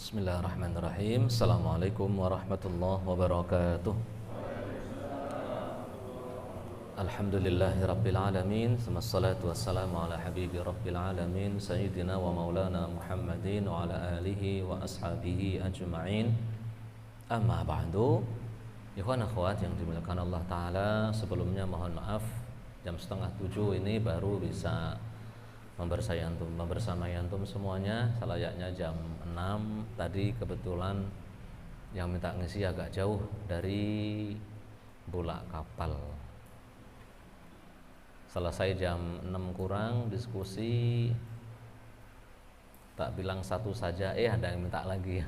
Bismillahirrahmanirrahim. Assalamualaikum warahmatullahi wabarakatuh. Alhamdulillahi rabbil alamin. Wassalatu wassalamu ala habibi rabbil alamin Sayyidina wa maulana Muhammadin wa ala alihi wa ashabihi ajma'in. Amma ba'du. Ikhwan akhwat yang dimuliakan Allah Ta'ala, sebelumnya mohon maaf, jam 6:30 ini baru bisa membersamai antum semuanya. Selayaknya jam 6. Tadi kebetulan yang minta ngisi agak jauh dari Bulak Kapal. Selesai jam 6 kurang diskusi, tak bilang satu saja, ada yang minta lagi.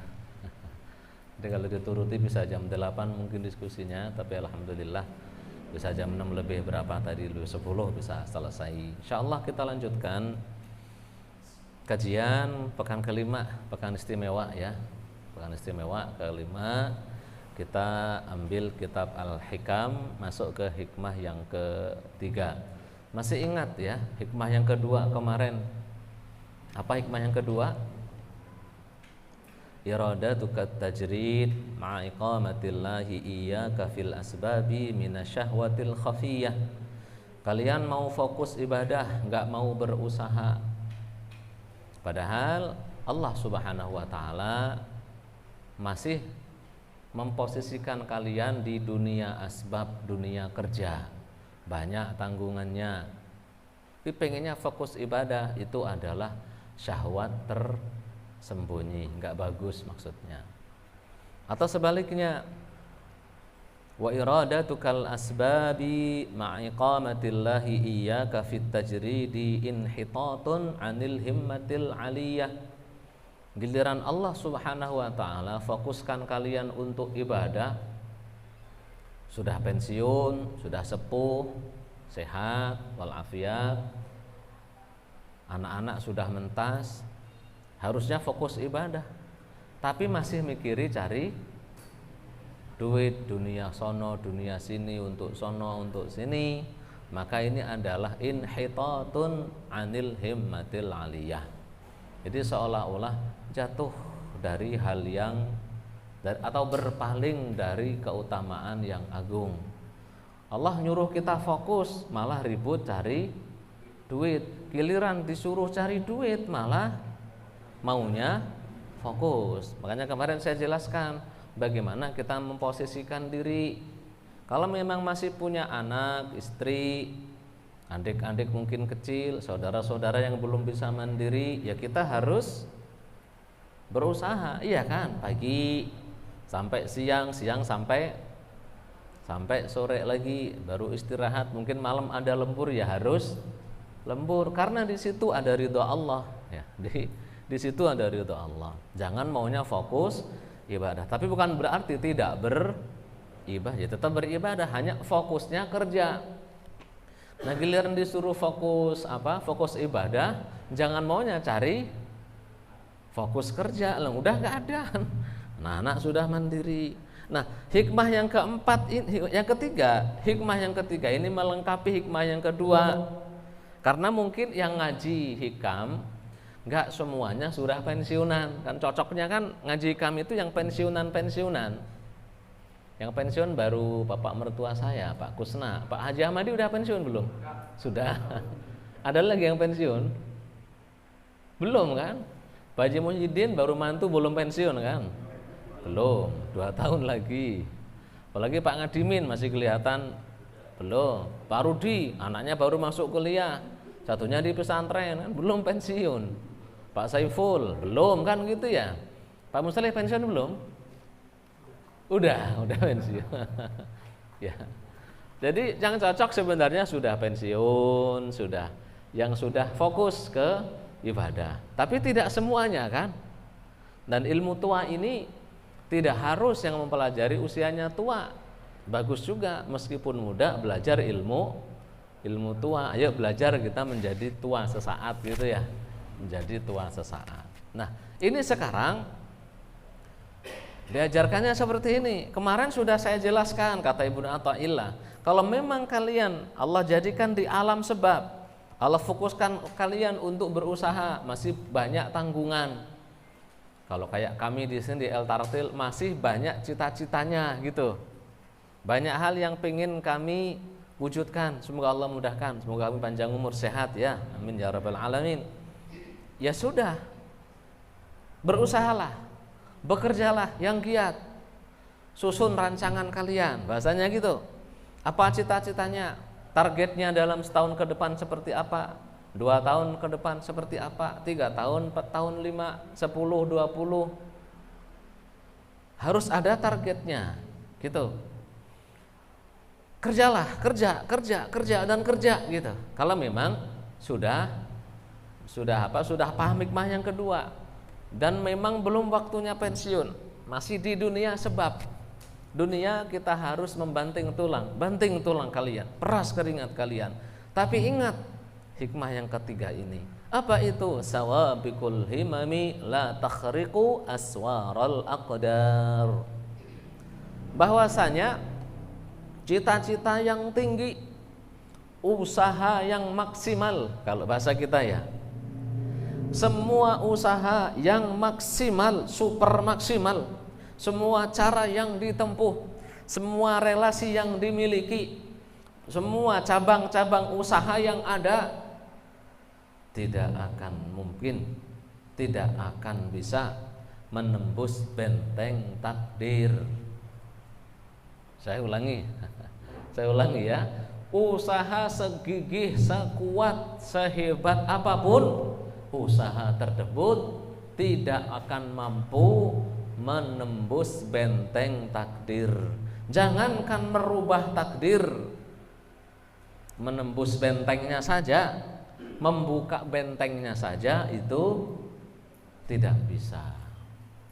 Jadi kalau dituruti bisa jam 8 mungkin diskusinya, tapi alhamdulillah bisa jam 6 lebih berapa tadi, 10 bisa selesai. Insyaallah kita lanjutkan kajian pekan kelima, pekan istimewa ya. Pekan istimewa kelima, kita ambil kitab Al-Hikam, masuk ke hikmah yang ketiga. Masih ingat ya hikmah yang kedua kemarin? Apa hikmah yang kedua? Iradatuka tajrid ma'a iqamatillahi iyyaka fil asbabi minasyahwatil khafiyah. Kalian mau fokus ibadah, enggak mau berusaha. Padahal Allah Subhanahu wa taala masih memposisikan kalian di dunia asbab, dunia kerja. Banyak tanggungannya. Tapi pengennya fokus ibadah, itu adalah syahwat tersembunyi, enggak bagus maksudnya. Atau sebaliknya, wa iradatukal asbabi ma'iqamatillahi iyyaka fit tajridi inhitatun 'anil himmatil 'aliyah. Giliran Allah Subhanahu wa taala fokuskan kalian untuk ibadah, sudah pensiun, sudah sepuh, sehat walafiat, anak-anak sudah mentas, harusnya fokus ibadah, tapi masih mikiri cari duit, dunia sono, dunia sini, untuk sono, untuk sini, maka ini adalah inhitatun 'anil himmatil 'aliyah. Jadi seolah-olah jatuh dari hal yang atau berpaling dari keutamaan yang agung. Allah nyuruh kita fokus, malah ribut cari duit. Giliran disuruh cari duit, malah maunya fokus. Makanya kemarin saya jelaskan bagaimana kita memposisikan diri. Kalau memang masih punya anak, istri, adik-adik mungkin kecil, saudara-saudara yang belum bisa mandiri, ya kita harus berusaha, iya kan? Pagi sampai siang, siang sampai sore lagi, baru istirahat. Mungkin malam ada lembur, ya harus lembur, karena di situ ada ridho Allah ya. Di situ ada ridho Allah. Jangan maunya fokus ibadah, tapi bukan berarti tidak beribadah, ya tetap beribadah, hanya fokusnya kerja. Nah giliran disuruh fokus fokus ibadah, jangan maunya cari fokus kerja, udah gak ada. Nah anak sudah mandiri. Nah hikmah yang keempat, hikmah yang ketiga ini melengkapi hikmah yang kedua. Karena mungkin yang ngaji hikam enggak semuanya sudah pensiunan. Kan cocoknya kan ngaji hikam itu yang pensiunan. Yang pensiun baru bapak mertua saya, Pak Kusna. Pak Haji Ahmadi udah pensiun belum? Sudah. Ada lagi yang pensiun? Belum kan? Pak Haji Muhyiddin baru mantu belum pensiun kan? Belum, 2 tahun lagi. Apalagi Pak Ngadimin masih kelihatan belum. Pak Rudi anaknya baru masuk kuliah, satunya di pesantren kan, belum pensiun. Pak Saiful belum kan gitu ya. Pak Musleh pensiun belum? Udah pensiun. Ya. Jadi yang cocok sebenarnya sudah pensiun, yang sudah fokus ke ibadah. Tapi tidak semuanya kan. Dan ilmu tua ini tidak harus yang mempelajari usianya tua. Bagus juga meskipun muda belajar ilmu tua. Ayo belajar kita menjadi tua sesaat gitu ya. Menjadi tua sesaat. Nah, ini sekarang diajarkannya seperti ini. Kemarin sudah saya jelaskan, kata Ibnu Athaillah, kalau memang kalian Allah jadikan di alam sebab, Allah fokuskan kalian untuk berusaha, masih banyak tanggungan, Kalau kayak kami di sini di El Tartil masih banyak cita-citanya gitu. Banyak hal yang pengen kami wujudkan. Semoga Allah mudahkan. Semoga kami panjang umur sehat ya. Amin ya rabbal alamin. Ya sudah. Berusahalah. Bekerjalah yang giat. Susun rancangan kalian. Bahasanya gitu. Apa cita-citanya? Targetnya dalam setahun ke depan seperti apa? 2 tahun ke depan seperti apa? 3 tahun, 4 tahun, 5, 10, 20. Harus ada targetnya. Gitu. Kerjalah, kerja dan kerja gitu. Kalau memang sudah paham hikmah yang kedua dan memang belum waktunya pensiun, masih di dunia, sebab dunia kita harus banting tulang kalian, peras keringat kalian. Tapi ingat hikmah yang ketiga ini. Apa itu? Sawabikul himami la takhriqu aswaral aqdar. Bahwasanya cita-cita yang tinggi, usaha yang maksimal, kalau bahasa kita ya. Semua usaha yang maksimal, super maksimal, semua cara yang ditempuh, semua relasi yang dimiliki, semua cabang-cabang usaha yang ada, tidak akan mungkin, tidak akan bisa menembus benteng takdir. Saya ulangi ya. Usaha segigih, sekuat, sehebat apapun, usaha tersebut tidak akan mampu menembus benteng takdir. Jangankan merubah takdir, menembus bentengnya saja, membuka bentengnya saja itu tidak bisa.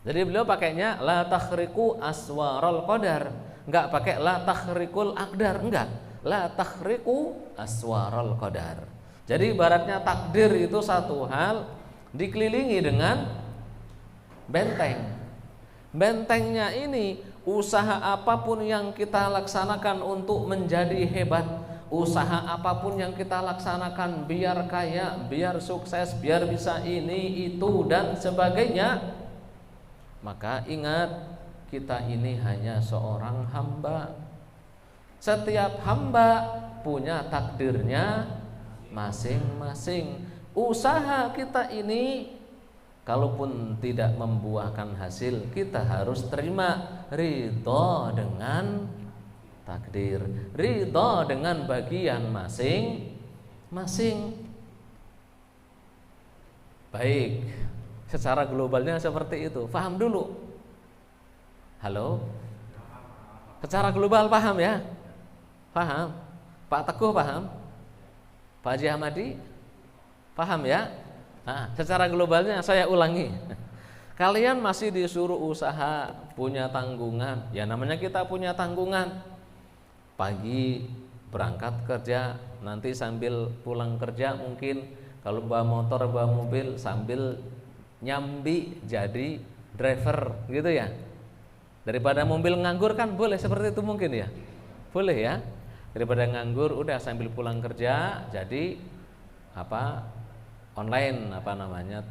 Jadi beliau pakainya la takhriqu aswaral qadar, enggak pakai la takhriqul aqdar, enggak, la takhriqu aswaral qadar. Jadi ibaratnya takdir itu satu hal dikelilingi dengan benteng. Bentengnya ini usaha apapun yang kita laksanakan untuk menjadi hebat, usaha apapun yang kita laksanakan biar kaya, biar sukses, biar bisa ini, itu, dan sebagainya, maka ingat, kita ini hanya seorang hamba. Setiap hamba punya takdirnya masing-masing. Usaha kita ini kalaupun tidak membuahkan hasil, kita harus terima, ridho dengan takdir, ridho dengan bagian masing-masing. Baik, secara globalnya seperti itu. Paham dulu. Halo? Secara global paham ya? Paham? Pak Teguh paham? Pak Haji Ahmadi paham ya? Nah, secara globalnya saya ulangi. Kalian masih disuruh usaha, punya tanggungan. Ya namanya kita punya tanggungan. Pagi berangkat kerja, nanti sambil pulang kerja mungkin kalau bawa motor, bawa mobil, sambil nyambi jadi driver gitu ya. Daripada mobil nganggur kan boleh seperti itu mungkin ya. Boleh ya. Daripada nganggur udah sambil pulang kerja jadi online,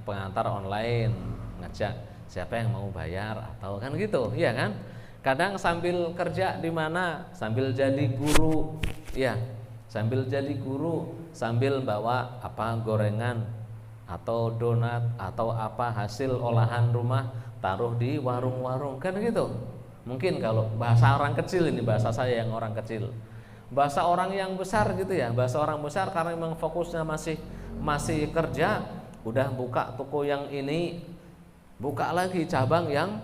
pengantar online, ngajak siapa yang mau bayar atau kan gitu, iya kan? Kadang sambil kerja di mana? Sambil jadi guru, ya. Sambil jadi guru, sambil bawa gorengan atau donat atau hasil olahan rumah taruh di warung-warung kan gitu. Mungkin kalau bahasa orang kecil ini, bahasa saya yang orang kecil. Bahasa orang yang besar gitu ya, bahasa orang besar karena memang fokusnya masih kerja, udah buka toko yang ini, buka lagi cabang yang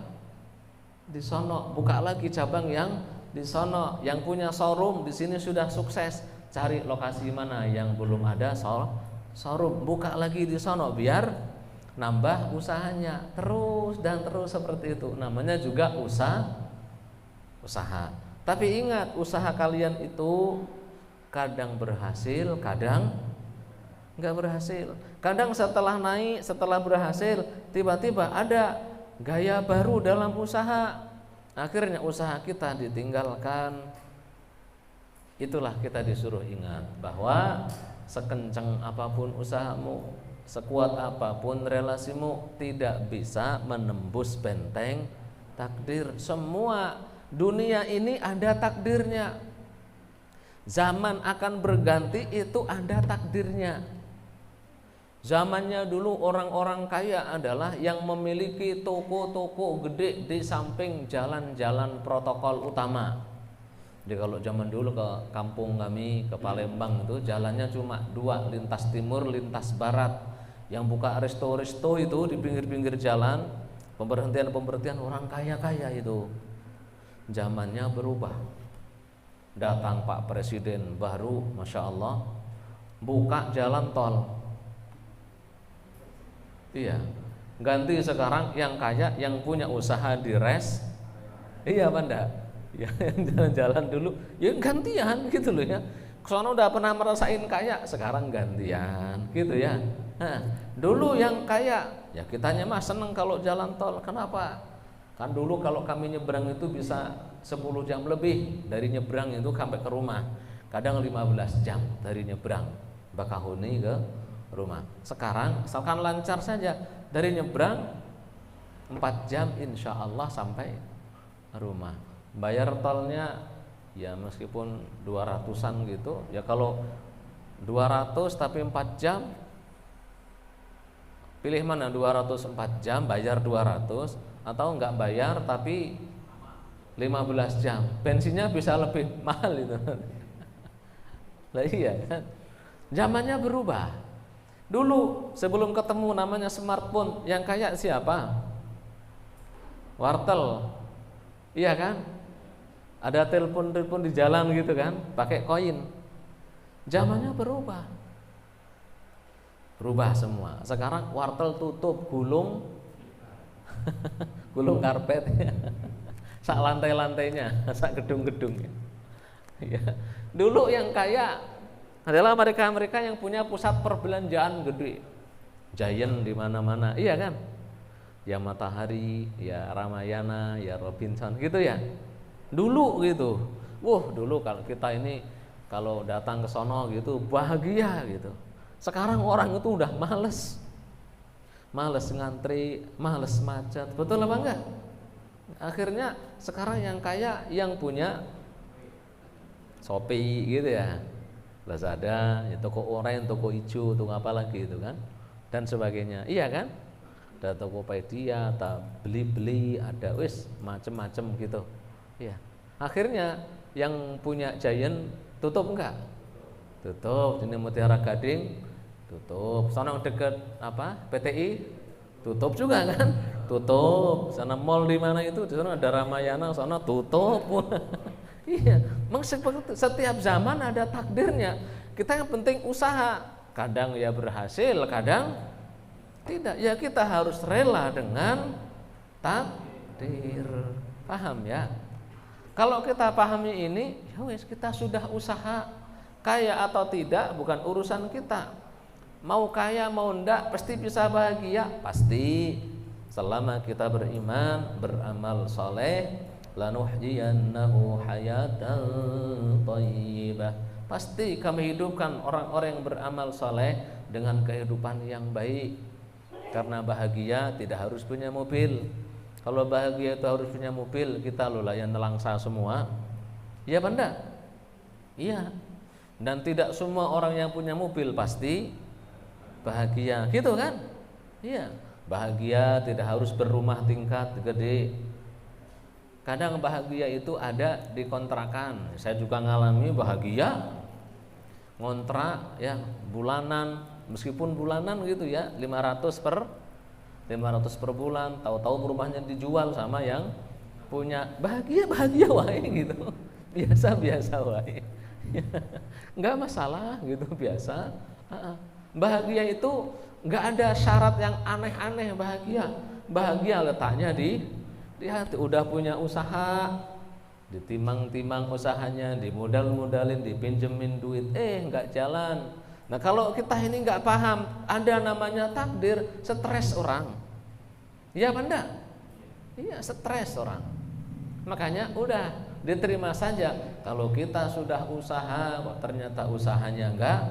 di sono, buka lagi cabang yang di sono, yang punya showroom di sini sudah sukses, cari lokasi mana yang belum ada showroom, buka lagi di sono biar nambah usahanya, terus dan terus seperti itu. Namanya juga usaha. Tapi ingat, usaha kalian itu kadang berhasil, kadang nggak berhasil. Kadang setelah naik, setelah berhasil, tiba-tiba ada gaya baru dalam usaha, akhirnya usaha kita ditinggalkan. Itulah kita disuruh ingat bahwa sekencang apapun usahamu, sekuat apapun relasimu tidak bisa menembus benteng takdir. Semua dunia ini ada takdirnya. Zaman akan berganti, itu ada takdirnya. Zamannya dulu orang-orang kaya adalah yang memiliki toko-toko gede di samping jalan-jalan protokol utama. Jadi kalau zaman dulu ke kampung kami, ke Palembang itu jalannya cuma dua, lintas timur, lintas barat. Yang buka resto-resto itu di pinggir-pinggir jalan, pemberhentian-pemberhentian orang kaya-kaya itu. Zamannya berubah. Datang Pak Presiden baru, Masya Allah, buka jalan tol. Iya, ganti sekarang yang kaya, yang punya usaha di res. Iya apa enggak? Ya, yang jalan-jalan dulu, ya gantian gitu loh ya. Soalnya udah pernah merasain kaya, sekarang gantian gitu ya. Nah, dulu yang kaya, ya kitanya mah seneng kalau jalan tol. Kenapa? Kan dulu kalau kami nyebrang itu bisa 10 jam lebih dari nyebrang itu sampai ke rumah. Kadang 15 jam dari nyebrang Bakahuni ke rumah. Sekarang misalkan lancar saja, dari nyebrang 4 jam insya Allah sampai rumah. Bayar tolnya ya meskipun 200-an gitu, ya kalau 200 tapi 4 jam, pilih mana? 204 jam bayar 200 atau enggak bayar tapi 15 jam, bensinnya bisa lebih mahal itu. Lah iya kan, zamannya berubah. Dulu sebelum ketemu namanya smartphone, yang kaya siapa? Wartel, iya kan? Ada telepon-telepon di jalan gitu kan, pakai koin. Zamannya berubah, berubah semua. Sekarang wartel tutup, gulung, gulung karpetnya, sak lantai-lantainya, sak gedung-gedungnya. Ya. Dulu yang kaya adalah mereka-mereka yang punya pusat perbelanjaan gede, Giant di mana-mana, iya kan? Ya Matahari, ya Ramayana, ya Robinson gitu ya. Dulu gitu. Dulu kalau kita ini kalau datang ke sono gitu bahagia gitu. Sekarang orang itu udah males ngantri, males macet. Betul apa enggak? Akhirnya sekarang yang kaya yang punya Shopee gitu ya, Lazada, ya toko oranye, toko hijau, toko apa lagi itu kan, dan sebagainya. Iya kan? Ada Tokopedia, ada beli-beli, ada macem-macem gitu. Iya. Akhirnya yang punya Giant tutup enggak? Tutup. Ini Mutiara Gading tutup. Sana deket apa? PTI tutup juga kan? Tutup. Sana mall di mana itu? Di sana ada Ramayana, sana tutup. Iya, memang setiap zaman ada takdirnya. Kita yang penting usaha. Kadang ya berhasil, kadang tidak. Ya kita harus rela dengan takdir. Paham ya? Kalau kita pahami ini, ya wes kita sudah usaha. Kaya atau tidak bukan urusan kita. Mau kaya mau enggak pasti bisa bahagia, pasti. Selama kita beriman, beramal soleh, lanuhyiyannahu hayatan thayyibah. Pasti kami hidupkan orang-orang yang beramal soleh dengan kehidupan yang baik. Karena bahagia tidak harus punya mobil. Kalau bahagia itu harus punya mobil, kita loh lah yang nelangsa semua. Iya benda? Iya. Dan tidak semua orang yang punya mobil pasti bahagia, gitu kan? Iya. Bahagia tidak harus berumah tingkat gede. Kadang bahagia itu ada di kontrakan. Saya juga ngalami bahagia ngontrak ya bulanan, meskipun bulanan gitu ya, 500 per bulan, tahu-tahu rumahnya dijual sama yang punya. Bahagia wae gitu. Biasa wae. Enggak masalah gitu, biasa. Bahagia itu enggak ada syarat yang aneh-aneh. Bahagia letaknya di hati. Udah punya usaha, ditimang-timang usahanya, dimodal-modalin, dipinjemin duit, enggak jalan. Nah kalau kita ini enggak paham, ada namanya takdir, stres orang. Iya apa enggak? Iya, stres orang. Makanya udah diterima saja. Kalau kita sudah usaha, kok ternyata usahanya enggak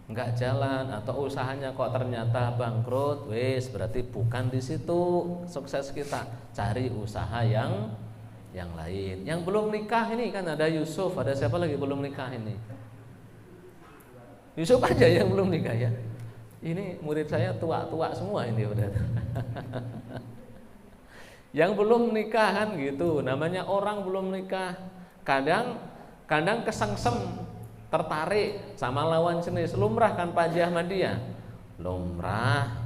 nggak jalan atau usahanya kok ternyata bangkrut, wis berarti bukan di situ sukses kita. Cari usaha yang lain. Yang belum nikah ini kan ada Yusuf, ada siapa lagi belum nikah ini? Yusuf aja yang belum nikah ya. Ini murid saya tua-tua semua ini udah. Yang belum nikah kan gitu, namanya orang belum nikah. Kadang kesengsem, tertarik sama lawan jenis. Lumrah kan Pak Haji Ahmadiyah. Lumrah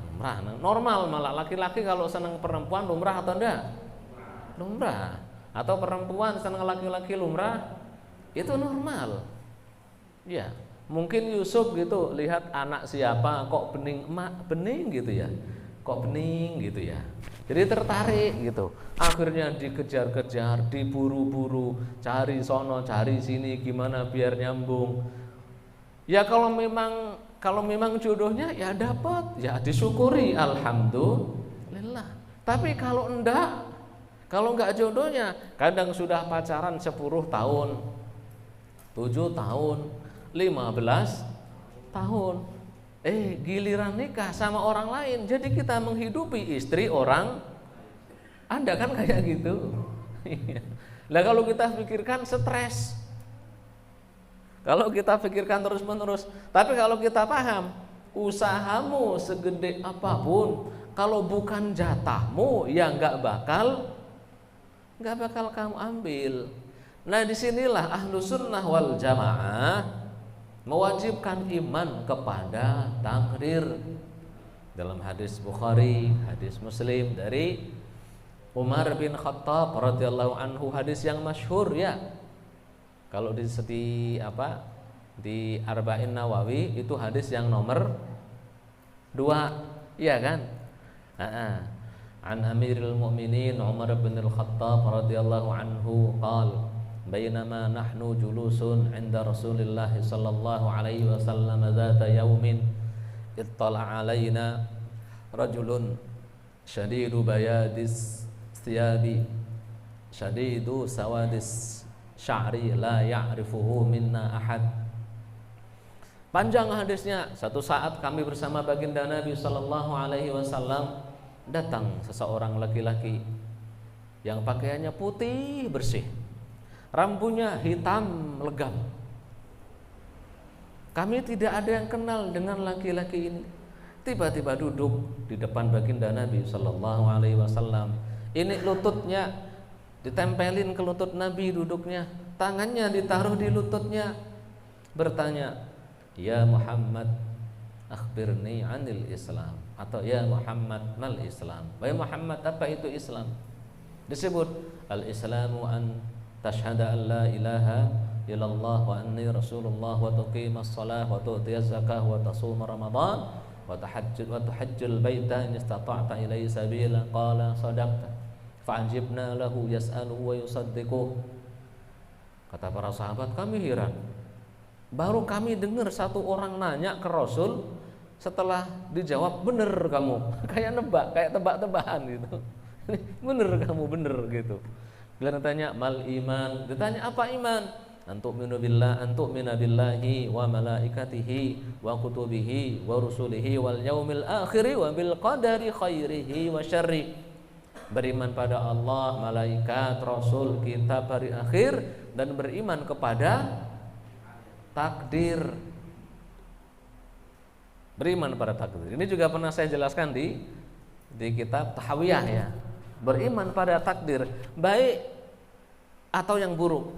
normal, malah laki-laki kalau senang perempuan lumrah atau enggak? Lumrah. Atau perempuan senang laki-laki lumrah, itu normal. Ya. Mungkin Yusuf gitu lihat anak siapa kok bening gitu ya, kok bening gitu ya, jadi tertarik gitu. Akhirnya dikejar-kejar, diburu-buru, cari sono cari sini, gimana biar nyambung. Ya kalau memang jodohnya ya dapat, ya disyukuri, alhamdulillah. Tapi kalau enggak jodohnya, kadang sudah pacaran 10 tahun, 7 tahun, 15 tahun, giliran nikah sama orang lain. Jadi kita menghidupi istri orang. Anda kan kayak gitu. Lah kalau kita pikirkan stres, kalau kita pikirkan terus menerus. Tapi kalau kita paham, usahamu segede apapun, kalau bukan jatahmu ya nggak bakal kamu ambil. Nah disinilah Ahlus Sunnah wal Jamaah mewajibkan iman kepada takdir. Dalam hadis Bukhari, hadis Muslim dari Umar bin Khattab radhiyallahu anhu, hadis yang masyhur ya. Kalau di Arba'in Nawawi itu hadis yang nomor 2, iya kan? An Amirul Mu'minin Umar bin Khattab radhiyallahu anhu qala bainama nahnu julusun 'inda Rasulillah sallallahu alaihi wasallam dzata yaumin ittala 'alaina rajulun syadidu bayadis thiyabi syadidu sawadis sya'ri la ya'rifuhu minna ahad. Panjang hadisnya. Satu saat kami bersama baginda Nabi sallallahu alaihi wasallam, datang seseorang laki-laki yang pakaiannya putih bersih, rambutnya hitam legam. Kami tidak ada yang kenal dengan laki-laki ini. Tiba-tiba duduk di depan baginda Nabi sallallahu alaihi wasallam. Ini lututnya ditempelin ke lutut Nabi duduknya, tangannya ditaruh di lututnya, bertanya, "Ya Muhammad, akhbirni 'anil Islam." Atau "Ya Muhammad, mal Islam?" Wahai Muhammad, apa itu Islam? Disebut al-Islamu an tashhada an la ilaha illallah wa anni rasulullah wa tuqimas shalah wa tu'tiyaz zakah wa tasuma ramadan wa tahajjul baita in istata'ta ilaihi sabila. Qala sadaqta fa'ajibna lahu yas'aluhu wa yusaddiquh. Kata para sahabat, kami heran. Baru kami dengar satu orang nanya ke Rasul, setelah dijawab bener kamu, kayak nebak, kayak tebak-tebakan gitu. Bener kamu, bener gitu. Bila ditanya mal iman, ditanya apa iman? Antu'minu billahi wa malaikatihi wa kutubihi wa rusulihi wal yaumil akhiri wa bil qadari khairihi wa syarri. Beriman pada Allah, malaikat, rasul, kitab hari akhir, dan beriman kepada takdir. Beriman pada takdir. Ini juga pernah saya jelaskan di kitab Tahawiyah ya. Beriman pada takdir, baik atau yang buruk.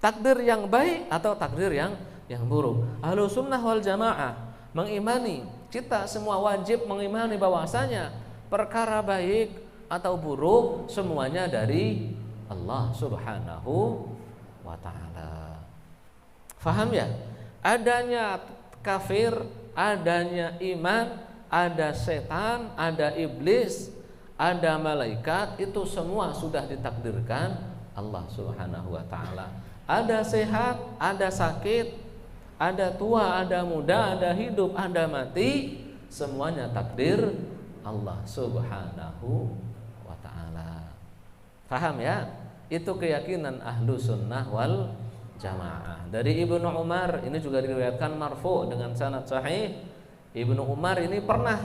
Takdir yang baik atau takdir yang buruk. Ahlus Sunnah wal Jamaah mengimani, kita semua wajib mengimani bahwasanya perkara baik atau buruk semuanya dari Allah Subhanahu wa taala. Faham ya? Adanya kafir, adanya iman, ada setan, ada iblis, ada malaikat, itu semua sudah ditakdirkan Allah Subhanahu wa taala. Ada sehat, ada sakit, ada tua, ada muda, ada hidup, ada mati, semuanya takdir Allah Subhanahu wa taala. Paham ya? Itu keyakinan Ahlus Sunnah wal jamaah. Dari Ibnu Umar ini juga diriwayatkan marfu dengan sanad sahih. Ibnu Umar ini pernah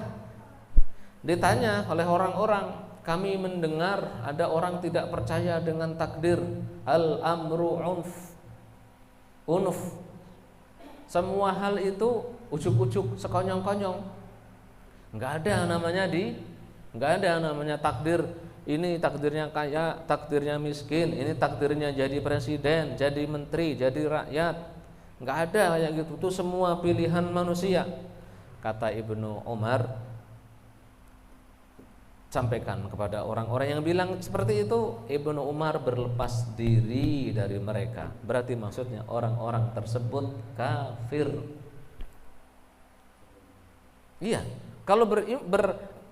ditanya oleh orang-orang, kami mendengar ada orang tidak percaya dengan takdir, al amru unuf, semua hal itu ujuk-ujuk, sekonyong-konyong, nggak ada namanya takdir. Ini takdirnya kaya, takdirnya miskin, ini takdirnya jadi presiden, jadi menteri, jadi rakyat. Nggak ada kayak gitu. Itu semua pilihan manusia. Kata Ibnu Umar, sampaikan kepada orang-orang yang bilang seperti itu, Ibnu Umar berlepas diri dari mereka. Berarti maksudnya orang-orang tersebut kafir. Iya, kalau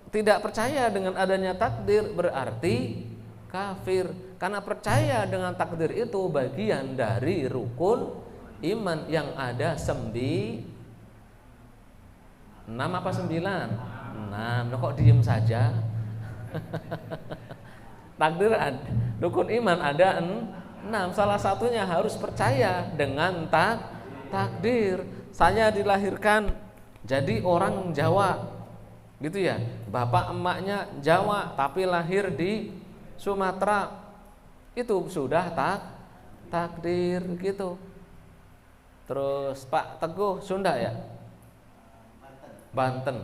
tidak percaya dengan adanya takdir berarti kafir. Karena percaya dengan takdir itu bagian dari rukun iman yang ada 6 apa 9? 6. Kok diem saja? Takdir rukun iman ada 6. Salah satunya harus percaya dengan takdir. Saya dilahirkan jadi orang Jawa, gitu ya, bapak emaknya Jawa tapi lahir di Sumatera, itu sudah takdir gitu. Terus Pak Teguh Sunda ya, Banten.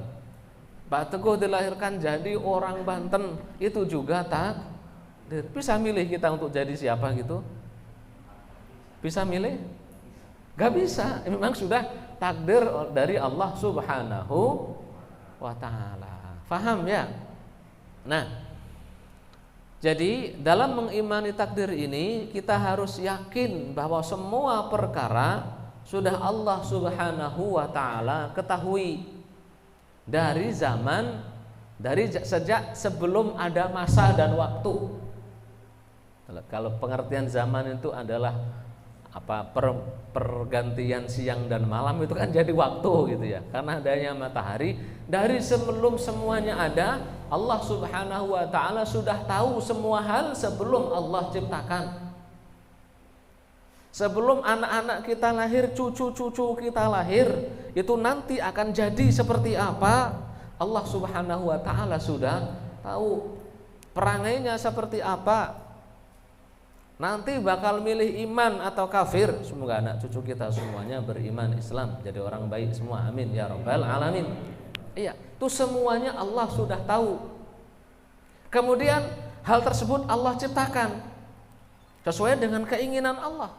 Pak Teguh dilahirkan jadi orang Banten, itu juga takdir. Bisa milih kita untuk jadi siapa gitu? Bisa milih? Gak bisa, memang sudah takdir dari Allah Subhanahu wa ta'ala. Faham ya? Nah, jadi dalam mengimani takdir ini kita harus yakin bahwa semua perkara sudah Allah Subhanahu wa ta'ala ketahui dari sejak sebelum ada masa dan waktu. Kalau pengertian zaman itu adalah pergantian siang dan malam, itu kan jadi waktu gitu ya, karena adanya matahari. Dari sebelum semuanya ada, Allah Subhanahu wa ta'ala sudah tahu semua hal sebelum Allah ciptakan. Sebelum anak-anak kita lahir, cucu-cucu kita lahir, itu nanti akan jadi seperti apa, Allah Subhanahu wa ta'ala sudah tahu. Perangainya seperti apa, nanti bakal milih iman atau kafir. Semoga anak cucu kita semuanya beriman Islam, jadi orang baik semua, amin ya rabbal alamin. Iya, itu semuanya Allah sudah tahu. Kemudian hal tersebut Allah ciptakan sesuai dengan keinginan Allah.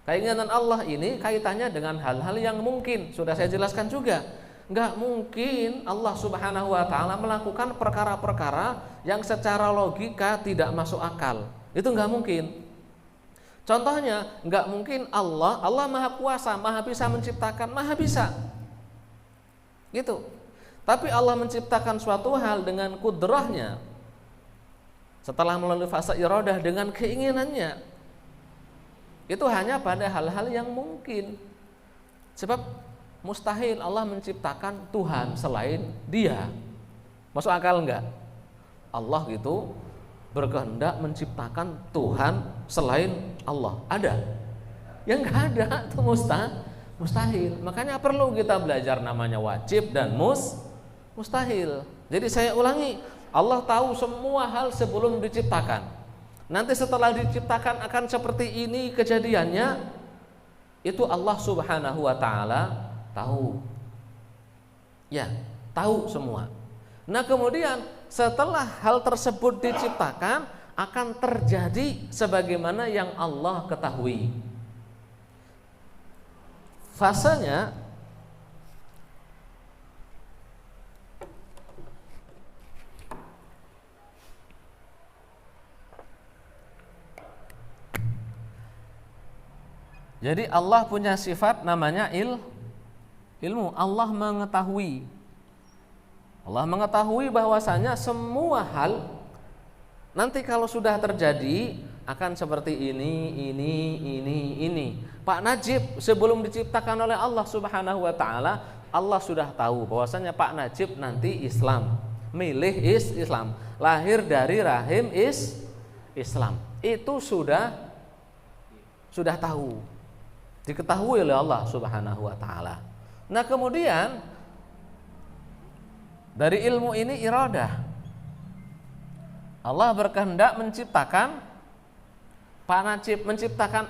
Keinginan Allah ini kaitannya dengan hal-hal yang mungkin, sudah saya jelaskan juga. Enggak mungkin Allah Subhanahu wa ta'ala melakukan perkara-perkara yang secara logika tidak masuk akal. Itu enggak mungkin. Contohnya, enggak mungkin Allah Maha Kuasa, Maha bisa menciptakan, Maha bisa. Gitu. Tapi Allah menciptakan suatu hal dengan kudrahnya, setelah melalui fase iradah dengan keinginannya. Itu hanya pada hal-hal yang mungkin. Sebab mustahil Allah menciptakan Tuhan selain Dia. Masuk akal enggak? Allah gitu berkehendak menciptakan Tuhan selain Allah. Ada? Yang enggak ada, itu mustahil. Makanya perlu kita belajar namanya wajib dan mustahil. Jadi saya ulangi, Allah tahu semua hal sebelum diciptakan. Nanti setelah diciptakan akan seperti ini kejadiannya, itu Allah Subhanahu wa ta'ala tahu. Ya, tahu semua. Nah, kemudian setelah hal tersebut diciptakan, akan terjadi sebagaimana yang Allah ketahui. Fasenya jadi Allah punya sifat namanya ilmu. Allah mengetahui. Allah mengetahui bahwasanya semua hal nanti kalau sudah terjadi akan seperti ini. Pak Najib sebelum diciptakan oleh Allah Subhanahu wa ta'ala, Allah sudah tahu bahwasanya Pak Najib nanti Islam, milih Islam, lahir dari rahim Islam. Itu sudah sudah tahu, diketahui oleh Allah Subhanahu wa taala. Nah, kemudian dari ilmu ini iradah. Allah berkehendak menciptakan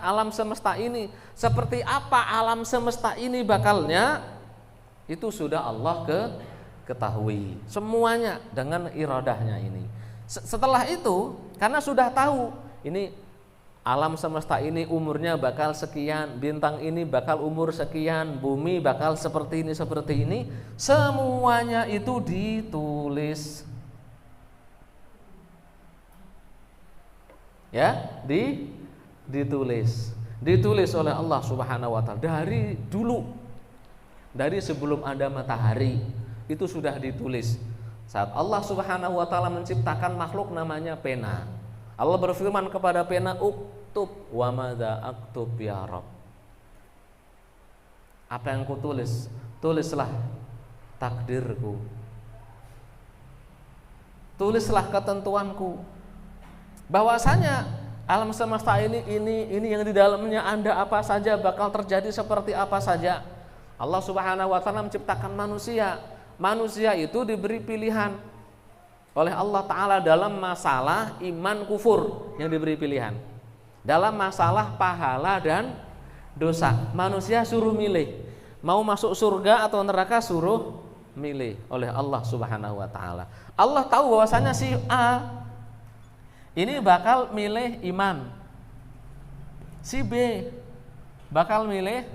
alam semesta ini. Seperti apa alam semesta ini bakalnya, itu sudah Allah ketahui semuanya dengan iradahnya ini. Setelah itu, karena sudah tahu ini alam semesta ini umurnya bakal sekian, bintang ini bakal umur sekian, bumi bakal seperti ini, semuanya itu ditulis. Ya, ditulis oleh Allah Subhanahu wa taala dari dulu, dari sebelum ada matahari itu sudah ditulis. Saat Allah Subhanahu wa taala menciptakan makhluk namanya pena, Allah berfirman kepada pena, uktub wa madza aktub ya Rabb. Apa yang kutulis? Tulislah takdirku, tulislah ketentuanku, bahwasanya alam semesta ini yang di dalamnya ada apa saja, bakal terjadi seperti apa saja. Allah Subhanahu wa taala menciptakan manusia. Manusia itu diberi pilihan oleh Allah taala dalam masalah iman kufur, yang diberi pilihan. Dalam masalah pahala dan dosa, manusia suruh milih, mau masuk surga atau neraka, suruh milih oleh Allah Subhanahu wa taala. Allah tahu bahwasanya si A ini bakal milih iman, si B bakal milih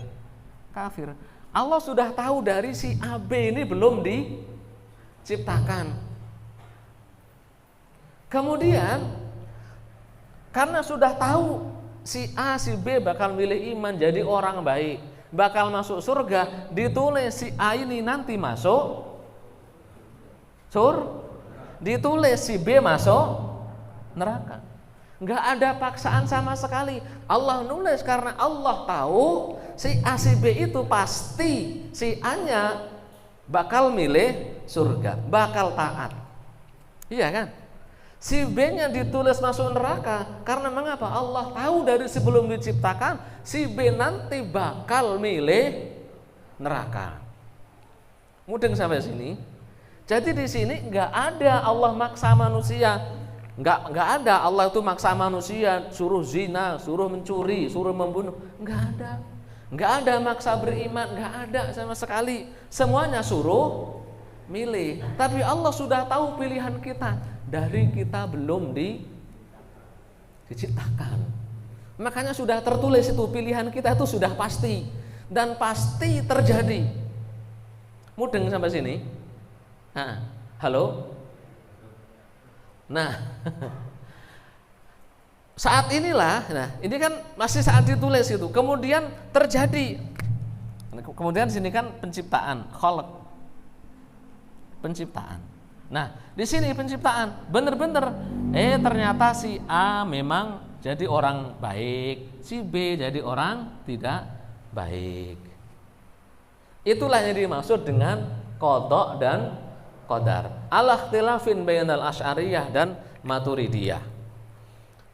kafir. Allah sudah tahu dari si A, B ini belum diciptakan. Kemudian karena sudah tahu si A, si B bakal milih iman, jadi orang baik, bakal masuk surga, ditulis si A ini nanti masuk ditulis si B masuk neraka. Enggak ada paksaan sama sekali. Allah nulis karena Allah tahu si A, si B itu pasti si A-nya bakal milih surga, bakal taat. Iya kan? Si B-nya ditulis masuk neraka karena mengapa? Allah tahu dari sebelum diciptakan si B nanti bakal milih neraka. Mudeng sampai sini. Jadi di sini enggak ada Allah maksa manusia. Enggak ada Allah itu maksa manusia suruh zina, suruh mencuri, suruh membunuh. Enggak ada maksa beriman, enggak ada sama sekali. Semuanya suruh milih. Tapi Allah sudah tahu pilihan kita dari kita belum diciptakan. Makanya sudah tertulis itu, pilihan kita itu sudah pasti dan pasti terjadi. Mudeng sampai sini? Halo? Nah, saat inilah, ini kan masih saat ditulis itu, kemudian terjadi. Kemudian sini kan penciptaan, khalq, penciptaan. Nah, di sini penciptaan, bener-bener, ternyata si A memang jadi orang baik, si B jadi orang tidak baik. Itulah yang dimaksud dengan qadha dan qadar. Al-ikhtilafin bainal Asy'ariyah dan Maturidiyah.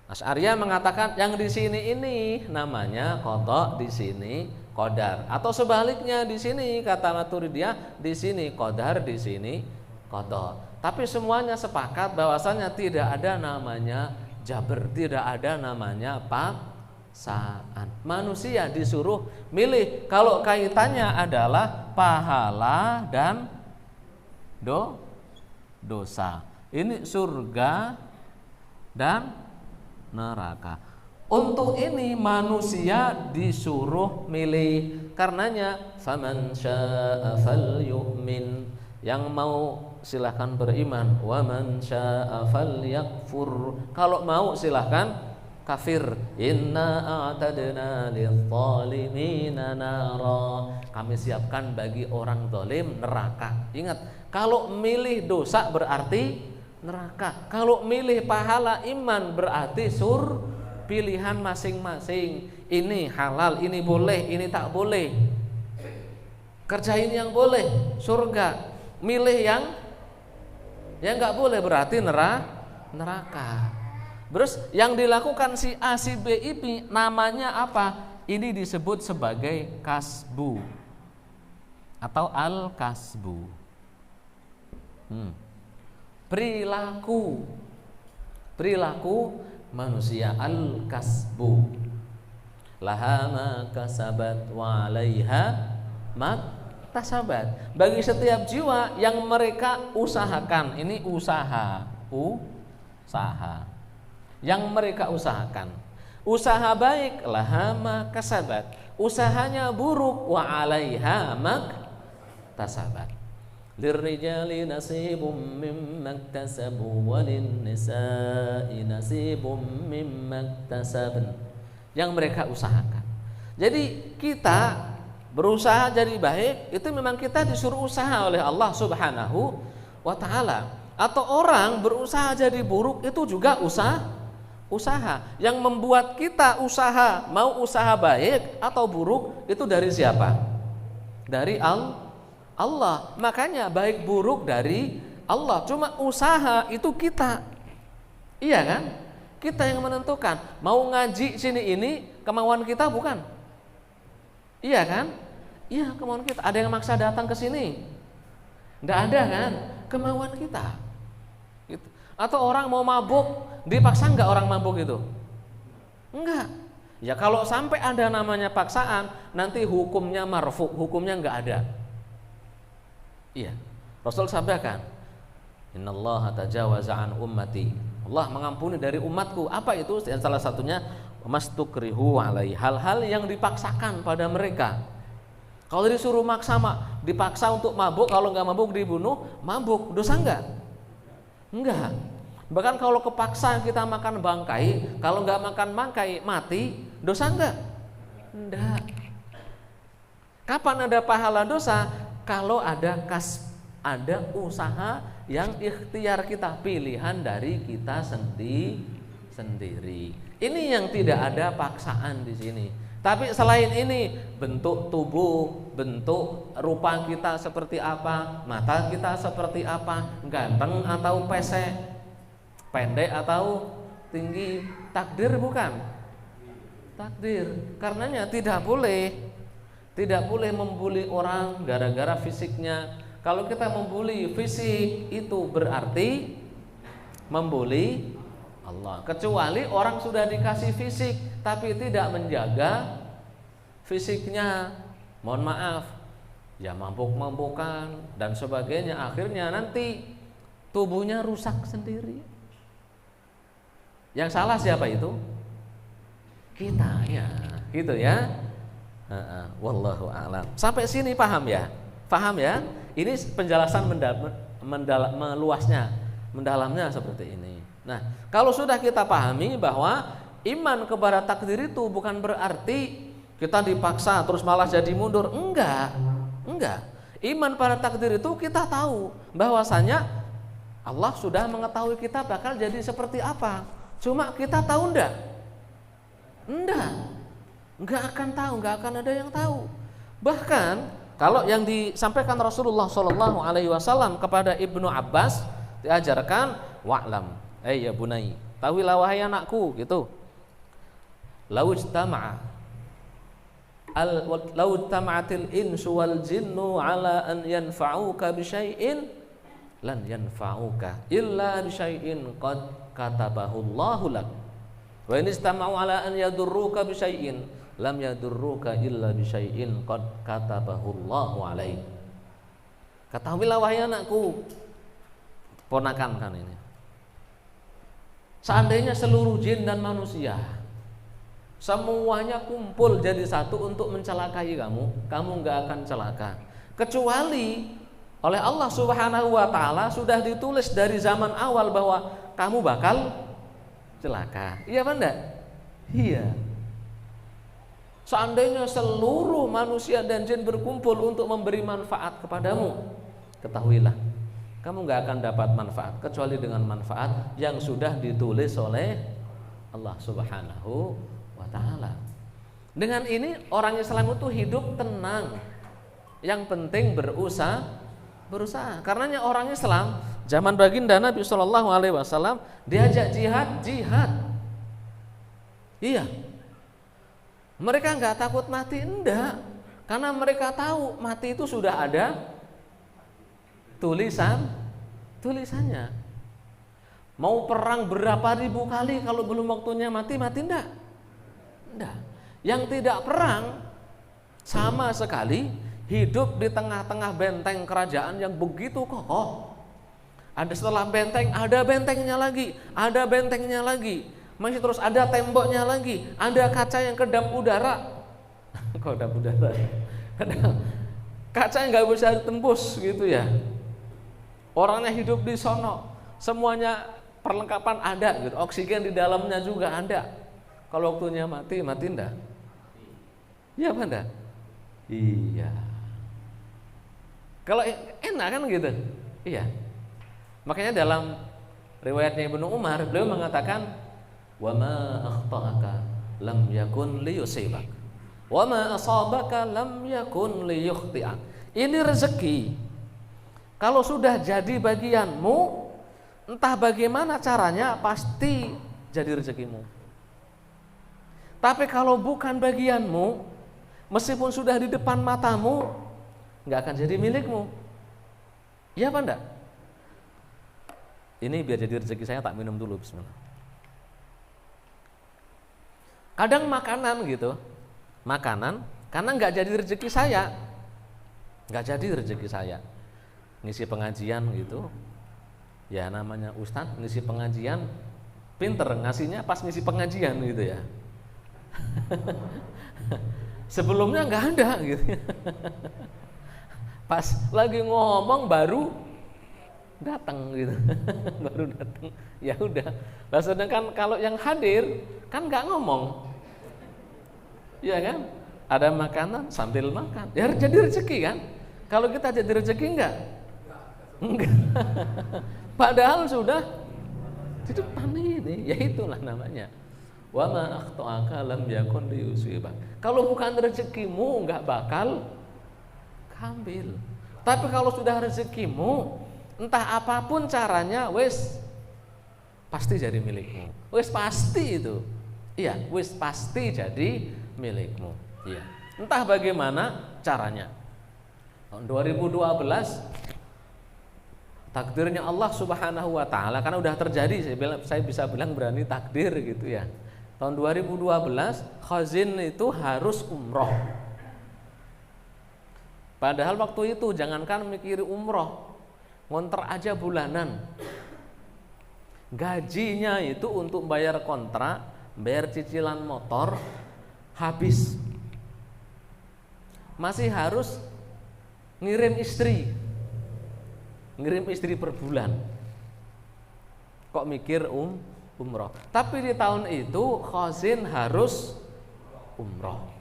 Asy'ariyah mengatakan yang di sini ini namanya qadha, di sini qadar. Atau sebaliknya, di sini kata Maturidiyah, di sini qadar, di sini qadha. Tapi semuanya sepakat bahwasanya tidak ada namanya jabr, tidak ada namanya paksaan. Manusia disuruh milih kalau kaitannya adalah pahala dan dosa. Ini surga dan neraka. Untuk ini manusia disuruh milih. Karenanya faman syaa'a falyu'min, yang mau silahkan beriman, wa man syaa'a falyakfur, kalau mau silahkan kafir. Inna a'tadna lidh-dhalimina nara, kami siapkan bagi orang zalim neraka. Ingat, kalau milih dosa berarti neraka, kalau milih pahala iman berarti pilihan masing-masing. Ini halal, ini boleh, ini tak boleh. Kerjain yang boleh, surga. Milih yang enggak boleh berarti neraka. Terus yang dilakukan si A, si B ini namanya apa? Ini disebut sebagai kasbu atau al-kasbu. Perilaku manusia, al-kasbu. Laha ma kasabat wa 'alaiha ma tasabat. Bagi setiap jiwa yang mereka usahakan, ini usaha yang mereka usahakan. Usaha baik, laha ma kasabat. Usahanya buruk, wa 'alaiha ma tasabat. Lirrijali nasibum mimma iktasabu walinnisa'i nasibum mimma iktasabn. Yang mereka usahakan. Jadi kita berusaha jadi baik, itu memang kita disuruh usaha oleh Allah Subhanahu wa ta'ala. Atau orang berusaha jadi buruk, itu juga usaha. Yang membuat kita usaha, mau usaha baik atau buruk, itu dari siapa? Dari Allah. Makanya baik buruk dari Allah. Cuma usaha itu kita. Iya kan? Kita yang menentukan. Mau ngaji sini ini kemauan kita bukan? Iya kan? Iya, kemauan kita. Ada yang maksa datang ke sini? Enggak ada kan? Kemauan kita. Gitu. Atau orang mau mabuk, dipaksa enggak orang mabuk itu? Enggak. Ya kalau sampai ada namanya paksaan, nanti hukumnya marfu, hukumnya enggak ada. Iya. Rasul sabdakan, "Innallaha tajawaza an ummati." Allah mengampuni dari umatku. Apa itu? Salah satunya mastukrihu alai, hal-hal yang dipaksakan pada mereka. Kalau disuruh dipaksa untuk mabuk, kalau enggak mabuk dibunuh, mabuk, dosa enggak? Enggak. Bahkan kalau kepaksa kita makan bangkai, kalau enggak makan bangkai mati, dosa enggak? Enggak. Kapan ada pahala dosa? Kalau ada usaha yang ikhtiar kita, pilihan dari kita sendiri. Ini yang tidak ada paksaan di sini. Tapi selain ini, bentuk tubuh, bentuk rupa kita seperti apa, mata kita seperti apa, ganteng atau pesek, pendek atau tinggi, takdir bukan? Takdir. Karenanya tidak boleh membuli orang gara-gara fisiknya. Kalau kita membuli fisik, itu berarti membuli Allah. Kecuali orang sudah dikasih fisik tapi tidak menjaga fisiknya, mohon maaf, ya mabuk-mabukan dan sebagainya, akhirnya nanti tubuhnya rusak sendiri. Yang salah siapa itu? Kitanya, gitu ya. Wallahu a'lam. Sampai sini paham ya? Paham ya? Ini penjelasan mendalamnya seperti ini. Nah, kalau sudah kita pahami bahwa iman kepada takdir itu bukan berarti kita dipaksa terus malah jadi mundur. Enggak. Iman pada takdir itu kita tahu bahwasanya Allah sudah mengetahui kita bakal jadi seperti apa. Cuma kita tahu enggak? Enggak akan tahu, enggak akan ada yang tahu. Bahkan kalau yang disampaikan Rasulullah SAW kepada Ibnu Abbas, diajarkan wa'lam, ya bunai, tahuilah wahai anakku, gitu. Lau ijtama'atil insu wal jinnu ala an yanfa'uka bi syai'in lan yanfa'uka illa bi syai'in qad katabahu Allahu lak. Wa in istama'u ala an yadurruka bi syai'in lam yadurruka illa bi syai'in qad katabahu Allahu alaik. Ketahuilah wahai anakku, ponakan kan ini. Seandainya seluruh jin dan manusia semuanya kumpul jadi satu untuk mencelakai kamu enggak akan celaka. Kecuali oleh Allah Subhanahu wa taala sudah ditulis dari zaman awal bahwa kamu bakal celaka. Iya apa enggak? Iya. Seandainya seluruh manusia dan jin berkumpul untuk memberi manfaat kepadamu, ketahuilah kamu gak akan dapat manfaat kecuali dengan manfaat yang sudah ditulis oleh Allah Subhanahu wa ta'ala. Dengan ini orang Islam itu hidup tenang. Yang penting berusaha. Karenanya orang Islam zaman baginda Nabi SAW diajak jihad. Iya. Mereka nggak takut mati, enggak. Karena mereka tahu mati itu sudah ada tulisannya. Mau perang berapa ribu kali, kalau belum waktunya mati enggak? Enggak. Yang tidak perang sama sekali hidup di tengah-tengah benteng kerajaan yang begitu kokoh. Ada setelah benteng, ada bentengnya lagi, ada bentengnya lagi. Masih terus ada temboknya lagi, ada kaca yang kedap udara. Kedap udara. Kaca yang nggak bisa ditembus gitu ya. Orangnya hidup di sono, semuanya perlengkapan ada gitu, oksigen di dalamnya juga ada. Kalau waktunya mati enggak? Iya apa enggak? Iya. Kalau enak kan gitu? Iya. Makanya dalam riwayatnya Ibnu Umar, beliau mengatakan, "Wa ma akhta'aka lam yakun liyusibak, wa ma asabaka lam yakun liyukhti'ak." Ini rezeki. Kalau sudah jadi bagianmu, entah bagaimana caranya pasti jadi rezekimu. Tapi kalau bukan bagianmu, meskipun sudah di depan matamu, nggak akan jadi milikmu. Iya apa enggak? Ini biar jadi rezeki saya, tak minum dulu, bismillah. Kadang makanan gitu, makanan karena nggak jadi rezeki saya, nggak jadi rezeki saya. Ngisi pengajian gitu, ya namanya ustadz ngisi pengajian, pinter ngasihnya pas ngisi pengajian gitu ya. Sebelumnya nggak ada gitu. Pas lagi ngomong baru datang gitu. Baru datang, ya udah. Nah, sedangkan kalau yang hadir kan nggak ngomong, ya kan? Ada makanan sambil makan, ya jadi rezeki kan? Kalau kita jadi rezeki enggak? Padahal sudah di depan ini, ya itulah namanya. Wa ma akhta'aka lam yakun liyusibak. Kalau bukan rezekimu enggak bakal ambil. Tapi kalau sudah rezekimu, entah apapun caranya, wis pasti jadi milikmu. Wis pasti itu. Iya, wis pasti jadi milikmu. Iya. Entah bagaimana caranya. Tahun 2012 takdirnya Allah Subhanahu wa taala, karena udah terjadi, saya bisa bilang berani takdir gitu ya. Tahun 2012 khazin itu harus umroh. Padahal waktu itu jangankan mikir umroh, ngontrak aja bulanan. Gajinya itu untuk bayar kontrak, bayar cicilan motor habis. Masih harus ngirim istri per bulan. Kok mikir umroh? Tapi di tahun itu khazin harus umroh.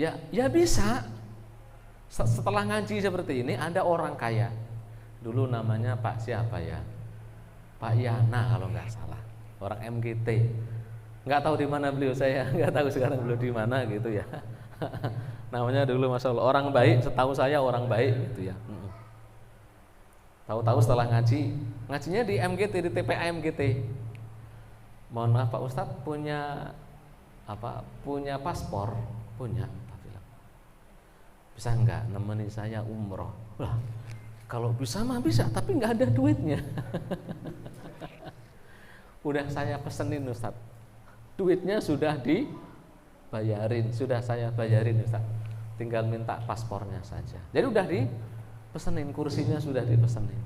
Ya bisa. Setelah ngaji seperti ini, ada orang kaya. Dulu namanya Pak siapa ya? Pak Yana kalau nggak salah. Orang MGT. Nggak tahu di mana beliau, saya nggak tahu sekarang beliau di mana gitu ya. Namanya dulu Masya Allah orang baik, setahu saya orang baik gitu ya. Tahu-tahu setelah ngajinya di MGT, di TPA MGT. Mohon maaf Pak Ustadz, punya paspor? Punya. Bisa enggak nemenin saya umroh? Lah, kalau bisa mah bisa, tapi enggak ada duitnya. Udah saya pesenin Ustadz, duitnya sudah dibayarin, sudah saya bayarin Ustadz, tinggal minta paspornya saja. Jadi udah dipesenin, kursinya sudah dipesenin.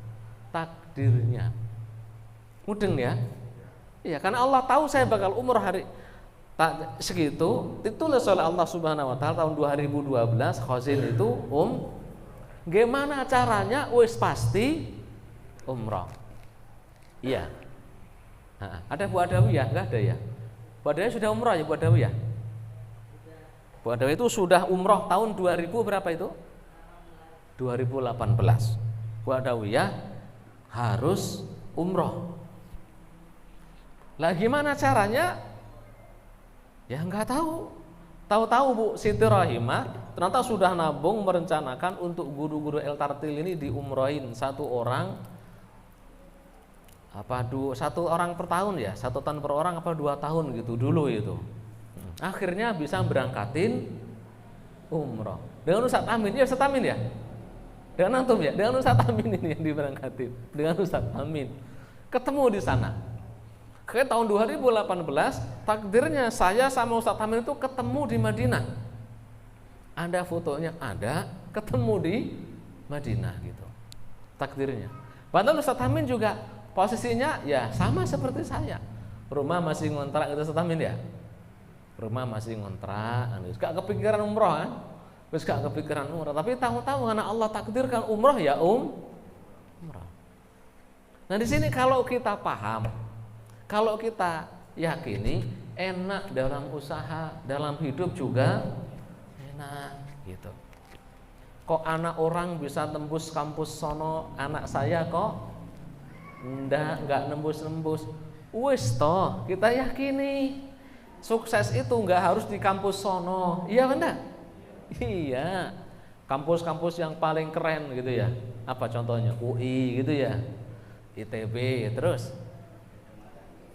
Takdirnya mudeng ya. Iya, karena Allah tahu saya bakal umroh hari segitu, ditulis oleh Allah Subhanahu wa taala tahun 2012 khazin itu gimana caranya wis pasti umroh. Iya. Ada Bu Adawi ya? Enggak ada ya? Bu Adawi sudah umroh ya Bu Adawi ya? Bu Adawi itu sudah umroh tahun 2000 berapa itu? 2018. Bu Adawi ya harus umroh. Lah gimana caranya? Ya nggak tahu. Tahu-tahu Bu Siti Rahimah ternyata sudah nabung merencanakan untuk guru-guru El Tartil ini diumrohin satu orang satu orang per tahun ya, 1 tahun per orang apa 2 tahun gitu dulu itu. Akhirnya bisa berangkatin umroh dengan Ustadz Amin. Ya Ustadz Amin ya, dengan antum ya, dengan Ustadz Amin ini yang diberangkatin, dengan Ustadz Amin. Ketemu di sana. Kayak tahun 2018 takdirnya saya sama Ustadz Amin itu ketemu di Madinah. Ada fotonya, ada ketemu di Madinah gitu. Takdirnya. Padahal Ustadz Amin juga posisinya ya sama seperti saya. Rumah masih ngontrak itu Ustadz Amin ya. Rumah masih ngontrak, gak kepikiran umroh kan? Terus gak kepikiran umroh, tapi tahu-tahu karena Allah takdirkan umroh ya umroh. Nah di sini kalau kita paham, kalau kita yakini enak dalam usaha, dalam hidup juga enak gitu. Kok anak orang bisa tembus kampus sono, anak saya kok enggak nembus-nembus. Wis toh, kita yakini sukses itu enggak harus di kampus sono. Iya benar? Iya. Kampus-kampus yang paling keren gitu ya. Apa contohnya? UI gitu ya. ITB, terus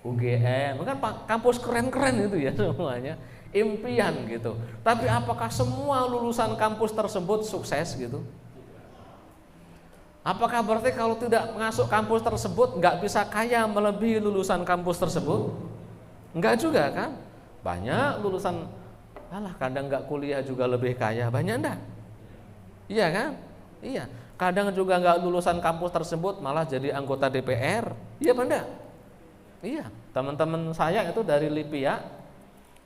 UGM, kan kampus keren-keren itu ya semuanya. Impian gitu. Tapi apakah semua lulusan kampus tersebut sukses gitu? Apakah berarti kalau tidak masuk kampus tersebut nggak bisa kaya melebihi lulusan kampus tersebut? Enggak juga kan? Banyak lulusan kadang nggak kuliah juga lebih kaya, banyak enggak? Iya kan? Iya. Kadang juga nggak lulusan kampus tersebut malah jadi anggota DPR. Iya benda? Iya. Teman-teman saya itu dari Lipia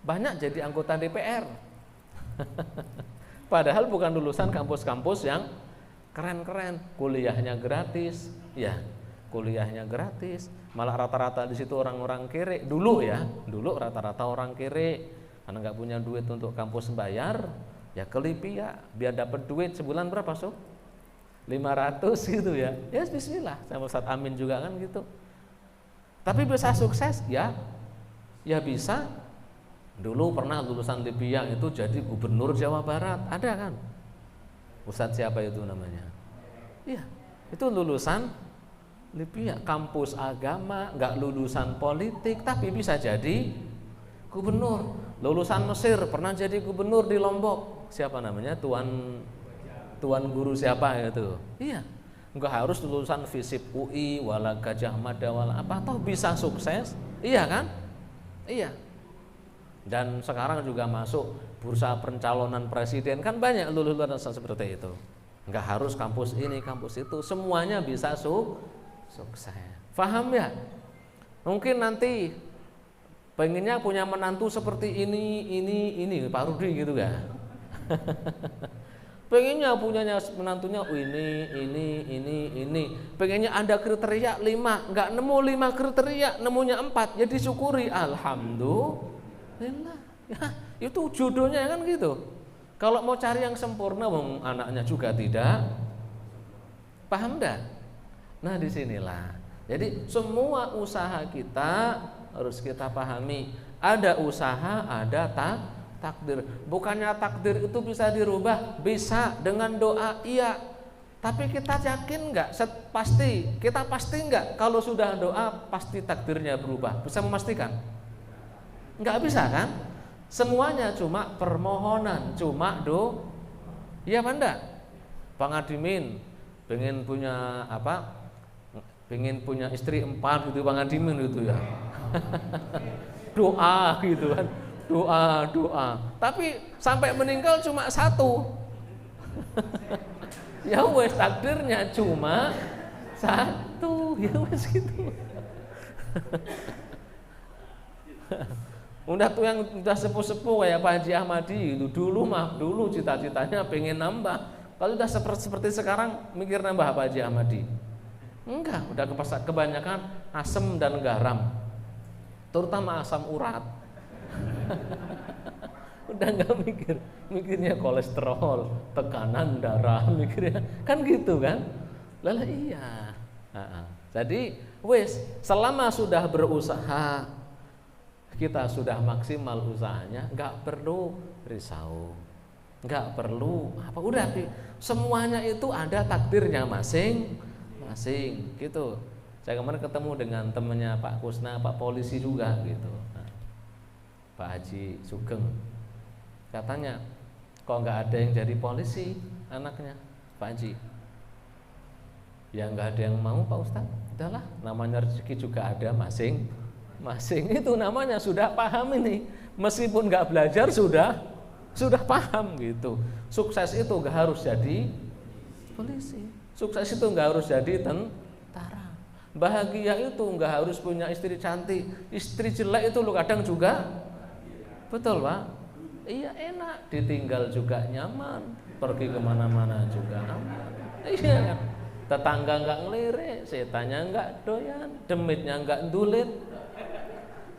banyak jadi anggota DPR. Padahal bukan lulusan kampus-kampus yang keren-keren, kuliahnya gratis, ya, kuliahnya gratis. Malah rata-rata di situ orang-orang kere dulu ya, dulu rata-rata orang kere karena nggak punya duit untuk kampus bayar, ya ke Lipia biar dapat duit sebulan berapa so? 500 gitu ya. Ya bismillah, sama Ustadz Amin juga kan gitu. Tapi bisa sukses ya, ya bisa. Dulu pernah lulusan Lipia itu jadi gubernur Jawa Barat, ada kan? Ustadz siapa itu namanya? Iya, itu lulusan Lipia, kampus agama, nggak lulusan politik, tapi bisa jadi gubernur. Lulusan Mesir pernah jadi gubernur di Lombok, siapa namanya? Tuan guru siapa itu? Iya, nggak harus lulusan FISIP UI, wala Gajah Mada, wala apa, toh bisa sukses, iya kan? Iya. Dan sekarang juga masuk bursa pencalonan presiden, kan banyak lulusan seperti itu. Nggak harus kampus ini, kampus itu, semuanya bisa sukses. Paham ya? Mungkin nanti pengennya punya menantu seperti ini Pak Rudi gitu ya. Pengennya punyanya menantunya ini. Pengennya ada kriteria 5, nggak nemu 5 kriteria, nemunya 4, ya disyukuri, alhamdulillah. Ya, itu jodohnya kan gitu. Kalau mau cari yang sempurna, anaknya juga tidak. Paham dah? Nah disinilah. Jadi semua usaha kita harus kita pahami. Ada usaha, ada takdir. Bukannya takdir itu bisa dirubah, bisa dengan doa, iya. Tapi kita yakin nggak? Kita pasti nggak kalau sudah doa pasti takdirnya berubah? Bisa memastikan? Nggak bisa kan? Semuanya cuma permohonan, cuma iya apa enggak? Pangadimin pengen punya apa? Pengen punya istri 4 gitu, pangadimin gitu ya. Doa gitu kan. Doa. Tapi sampai meninggal cuma 1. Ya wes takdirnya cuma 1. Ya wes gitu. Udah tuh yang udah sepuh-sepuh kayak Pak Haji Ahmadi itu dulu cita-citanya pengen nambah. Kalau udah seperti sekarang mikir nambah Pak Haji Ahmadi? Enggak, udah kebanyakan asam dan garam. Terutama asam urat. Udah enggak mikirnya kolesterol, tekanan darah, mikirnya kan gitu kan? Lah iya. Jadi wes selama sudah berusaha, kita sudah maksimal usahanya, nggak perlu risau, nggak perlu apa, udah semuanya itu ada takdirnya masing-masing gitu. Saya kemarin ketemu dengan temannya Pak Kusna, Pak Polisi juga gitu. Nah, Pak Haji Sugeng. Katanya, kok nggak ada yang jadi polisi anaknya, Pak Haji? Ya nggak ada yang mau Pak Ustadz. Udahlah, namanya rezeki juga ada masing-masing. Itu namanya sudah paham ini. Meskipun nggak belajar sudah paham gitu. Sukses itu nggak harus jadi polisi. Sukses itu nggak harus jadi tentara. Bahagia itu nggak harus punya istri cantik. Istri jelek itu lo kadang juga betul Pak. Iya enak, ditinggal juga nyaman, pergi kemana-mana juga aman. Iya kan? Tetangga nggak ngelirik, setannya nggak doyan, demitnya nggak ndulit,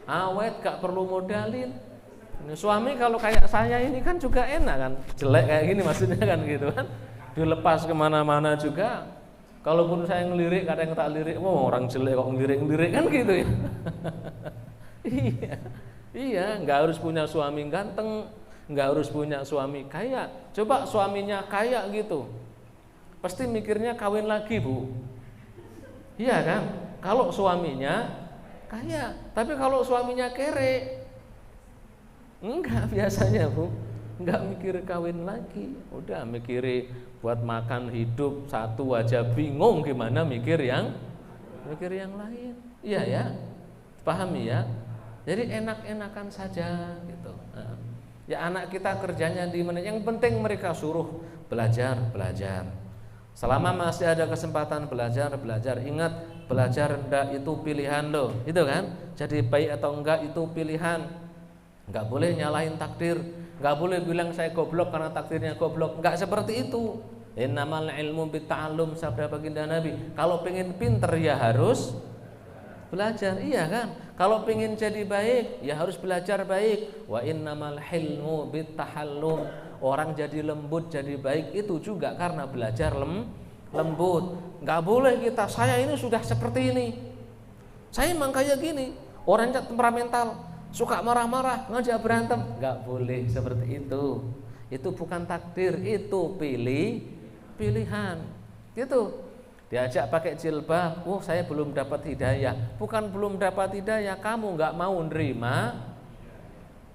awet nggak perlu modalin. Ini suami kalau kayak saya ini kan juga enak kan, jelek kayak gini maksudnya kan gitu kan, dilepas kemana-mana juga. Kalaupun saya ngelirik, kadang tak lirik, orang jelek kok ngelirik kan gitu ya. Iya, nggak harus punya suami ganteng, nggak harus punya suami kaya. Coba suaminya kaya gitu, pasti mikirnya kawin lagi Bu. Iya kan? Kalau suaminya kaya, tapi kalau suaminya kere, enggak biasanya Bu, enggak mikir kawin lagi. Udah mikir buat makan hidup satu aja bingung gimana mikir yang lain. Iya ya, pahami ya. Jadi enak-enakan saja gitu. Nah, ya anak kita kerjanya di mana? Yang penting mereka suruh belajar. Selama masih ada kesempatan belajar. Ingat, belajar enggak itu pilihan loh, itu kan? Jadi baik atau enggak itu pilihan. Enggak boleh nyalahin takdir, enggak boleh bilang saya goblok karena takdirnya goblok. Enggak seperti itu. Innamal ilmu bitta'allum, sabda baginda Nabi. Kalau pengen pinter ya harus belajar, iya kan? Kalau pengen jadi baik ya harus belajar baik. Wa innamal hilmu bittahallum. Orang jadi lembut, jadi baik itu juga karena belajar lembut. Nggak boleh kita, saya ini sudah seperti ini, saya emang kayak gini, orangnya temperamental, suka marah-marah, ngajak berantem. Nggak boleh seperti itu. Itu bukan takdir, itu pilihan. Gitu. Diajak pakai jilbab, saya belum dapat hidayah. Bukan belum dapat hidayah, kamu nggak mau nerima.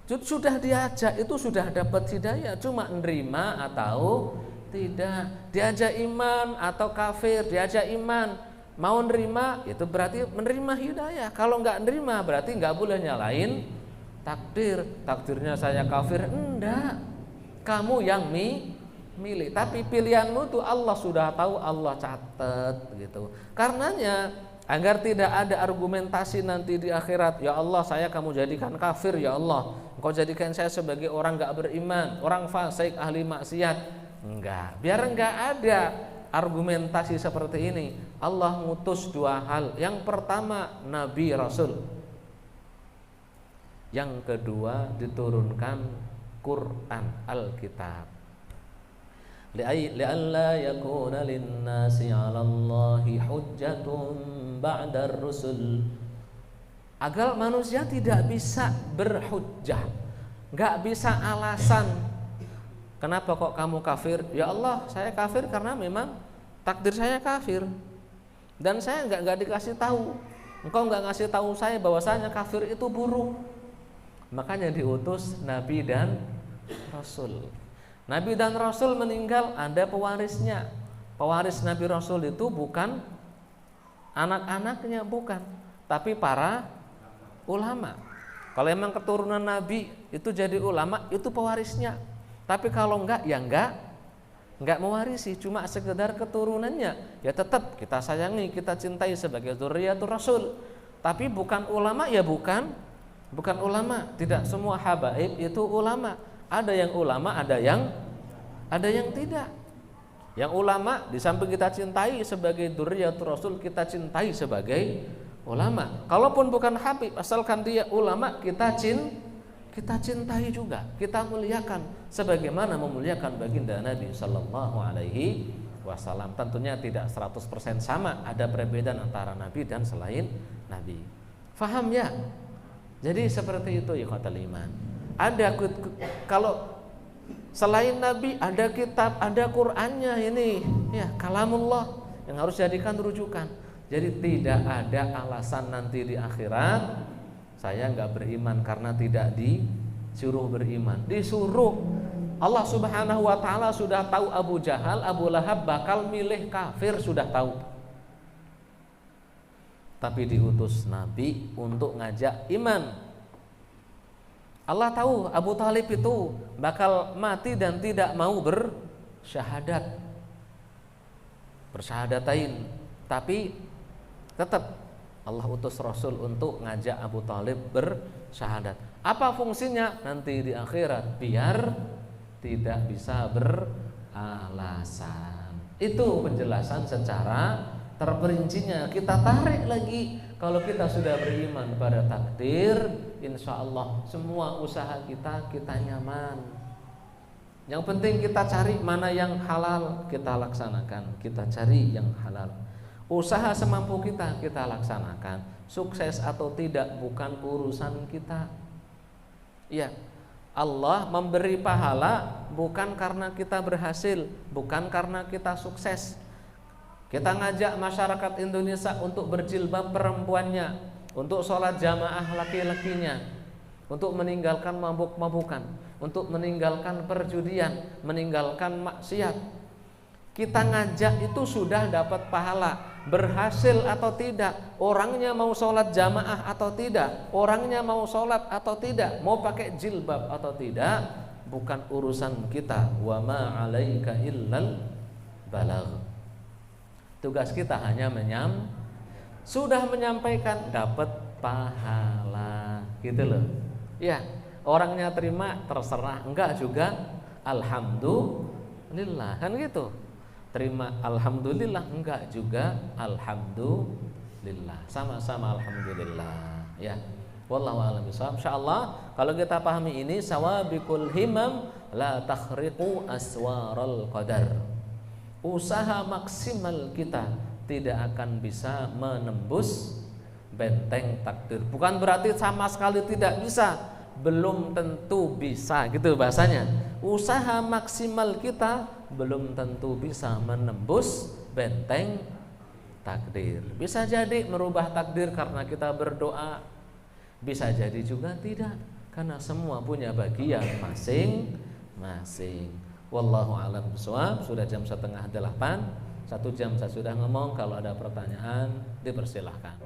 Sudah diajak itu sudah dapat hidayah, cuma nerima atau tidak. Diajak iman atau kafir, diajak iman, mau nerima itu berarti menerima hidayah. Kalau nggak nerima berarti nggak boleh nyalain takdir. Takdirnya saya kafir, enggak. Kamu yang milih, tapi pilihanmu tuh Allah sudah tahu, Allah catat gitu. Karenanya agar tidak ada argumentasi nanti di akhirat, ya Allah saya kamu jadikan kafir, ya Allah engkau jadikan saya sebagai orang gak beriman, orang fasik, ahli maksiat. Enggak, biar enggak ada argumentasi seperti ini. Allah ngutus dua hal. Yang pertama Nabi Rasul, yang kedua diturunkan Quran Alkitab. Li'alla yakuna linnasi 'ala Allahi hujjatun ba'da ar-rusul. Agar manusia tidak bisa berhujjah, enggak bisa alasan. Kenapa kok kamu kafir? Ya Allah, saya kafir karena memang takdir saya kafir. Dan saya enggak dikasih tahu. Engkau enggak ngasih tahu saya bahwasanya kafir itu buruk. Makanya diutus Nabi dan Rasul. Nabi dan Rasul meninggal, ada pewarisnya. Pewaris Nabi Rasul itu bukan anak-anaknya, bukan, tapi para ulama. Kalau emang keturunan Nabi itu jadi ulama, itu pewarisnya. Tapi kalau enggak, ya enggak mewarisi, cuma sekedar keturunannya. Ya tetap kita sayangi, kita cintai sebagai dzurriyyatur Rasul. Tapi bukan ulama, ya bukan ulama. Tidak semua habaib itu ulama. Ada yang ulama, ada yang tidak. Yang ulama di samping kita cintai sebagai dzurriyyatur Rasul, kita cintai sebagai ulama. Kalaupun bukan habib, asalkan dia ulama, kita cintai juga, kita muliakan sebagaimana memuliakan baginda Nabi sallallahu alaihi wasallam. Tentunya tidak 100% sama, ada perbedaan antara nabi dan selain nabi. Faham ya? Jadi seperti itu ikhwatal iman. Ada kalau selain Nabi ada kitab, ada Qur'annya ini, ya kalamullah yang harus jadikan rujukan. Jadi tidak ada alasan nanti di akhirat saya nggak beriman karena tidak disuruh beriman. Disuruh. Allah Subhanahu wa taala sudah tahu Abu Jahal, Abu Lahab bakal milih kafir, sudah tahu. Tapi diutus Nabi untuk ngajak iman. Allah tahu Abu Thalib itu bakal mati dan tidak mau bersyahadat, bersyahadatain. Tapi tetap Allah utus Rasul untuk ngajak Abu Thalib bersyahadat. Apa fungsinya? Nanti di akhirat biar tidak bisa beralasan. Itu penjelasan secara terperincinya. Kita tarik lagi, kalau kita sudah beriman pada takdir, insya Allah semua usaha kita nyaman. Yang penting kita cari mana yang halal, kita laksanakan. Kita cari yang halal. Usaha semampu kita laksanakan. Sukses atau tidak bukan urusan kita. Ya, Allah memberi pahala bukan karena kita berhasil, bukan karena kita sukses. Kita ngajak masyarakat Indonesia untuk berjilbab perempuannya, untuk sholat jamaah laki-lakinya, untuk meninggalkan mabuk-mabukan, untuk meninggalkan perjudian, meninggalkan maksiat. Kita ngajak itu sudah dapat pahala. Berhasil atau tidak, orangnya mau sholat jamaah atau tidak, orangnya mau sholat atau tidak, mau pakai jilbab atau tidak, bukan urusan kita. Wa ma 'alaika illal balagh. Tugas kita hanya sudah menyampaikan, dapat pahala, gitu loh. Ya, orangnya terima terserah, enggak juga alhamdulillah, kan gitu. Terima alhamdulillah, enggak juga alhamdulillah, sama-sama alhamdulillah, ya. Wallahu a'lam bishawab. Insyaallah kalau kita pahami ini, sawabiqul himam la takhriqu aswaral qadar. Usaha maksimal kita tidak akan bisa menembus benteng takdir. Bukan berarti sama sekali tidak bisa, belum tentu bisa, gitu bahasanya. Usaha maksimal kita belum tentu bisa menembus benteng takdir. Bisa jadi merubah takdir karena kita berdoa, bisa jadi juga tidak, karena semua punya bagian masing-masing. Wallahu a'lam bishawab. Sudah jam 7:30, 1 jam saya sudah ngomong. Kalau ada pertanyaan dipersilahkan.